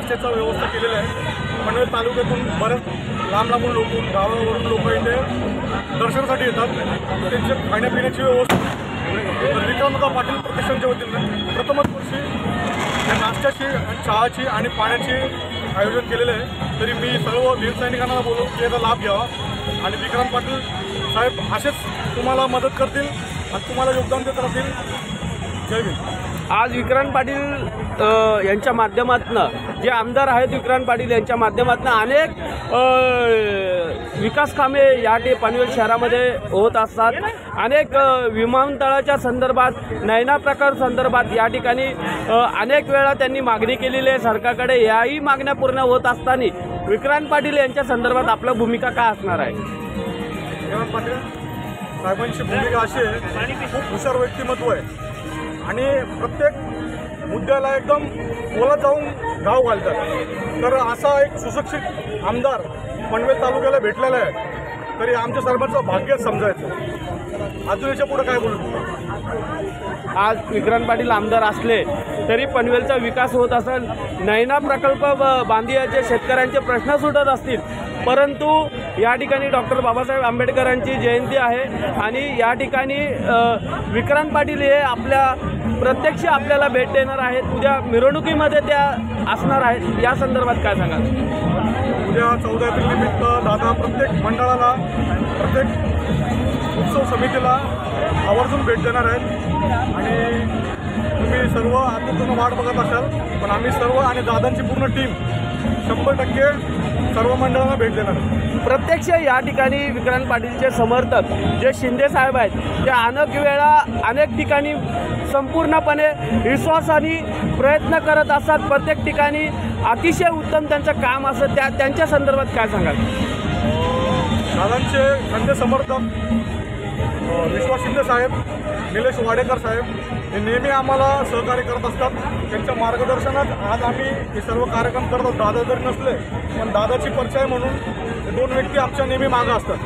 नाश्त्याचा व्यवस्था केलेला आहे। पनवेल तालुक्यातून बरेच लांब लोक गावावरून लोक इथे दर्शनासाठी येतात। त्यांच्या खाण्यापिण्याची व्यवस्था विक्रमदा पाटील प्रतिष्ठानच्या वतीने प्रथमच वर्षी नाश्त्याची, चहाची आणि पाण्याची आयोजन केलेलं आहे। तरी मी सर्व वीर सैनिकांना बोलू की याचा लाभ घ्यावा आणि विक्रम पाटील साहेब असेच तुम्हाला मदत करतील आणि तुम्हाला योगदान देत राहतील। जय भीम। आज विक्रांत पाटील यांच्या माध्यमातून जे आमदार आहेत विक्रांत पाटील यांच्या माध्यमातून अनेक विकास कामे या पनवेल शहरामध्ये होत असतात। अनेक विमानतळाच्या संदर्भात, नैना प्रकार संदर्भात या ठिकाणी अनेक वेळा त्यांनी मागणी केलेली आहे सरकारकडे। याही मागण्या पूर्ण होत असताना विक्रांत पाटील यांच्या संदर्भात आपली भूमिका काय असणार आहे? विक्रांत पाटील साहेबांची भूमिका अशी आहे, खूप हुशार व्यक्तिमत्व आहे आणि प्रत्येक मुद्द्याला एकदम बोलत जाऊन गाव घालतात। तर असा एक सुशिक्षित आमदार पनवेल तालुक्याला भेटलेला आहे, तरी आमच्या सर्वांचं भाग्यच समजायचं। अजून याच्या पुढे काय बोलू? आज विक्रांत पाटील आमदार असले तरी पनवेलचा विकास होत असेल, नैना प्रकल्प बांधियाचे शेतकऱ्यांचे प्रश्न सुटत असतील, परंतु या ठिकाणी डॉक्टर बाबासाहेब आंबेडकरांची जयंती आहे आणि या ठिकाणी विक्रांत पाटील हे प्रत्यक्ष आपल्याला भेट देणार आहेत। उद्या मिरवणुकीमध्ये त्या असणार आहेत, या संदर्भात काय सांगाल? उद्या 14 एप्रिल निमित्त दादा प्रत्येक मंडळाला, प्रत्येक उत्सव समितीला आवर्जून भेट देणार आहेत आणि तुम्ही सर्व आतून वाट बघत असाल, पण आम्ही सर्व आणि दादांची पूर्ण टीम 100% सर्व मंडळांना भेट देणार आहे। प्रत्यक्ष या ठिकाणी विक्रांत पाटीलचे समर्थक जे शिंदे साहेब आहेत ते अनेक वेळा अनेक ठिकाणी संपूर्णपणे विश्वासाने प्रयत्न करत असतात। प्रत्येक ठिकाणी अतिशय उत्तम त्यांचं काम असतं, त्यांच्या संदर्भात काय सांगाल? दादांचे खंदे समर्थक विश्वास शिंदे साहेब, निलेश वाडेकर साहेब हे नेहमी आम्हाला सहकार्य करत असतात। त्यांच्या मार्गदर्शनात आज आम्ही हे सर्व कार्यक्रम करतो। दादा जरी नसले पण दादाची परिचय म्हणून हे दोन व्यक्ती आमच्या नेहमी मागं असतात।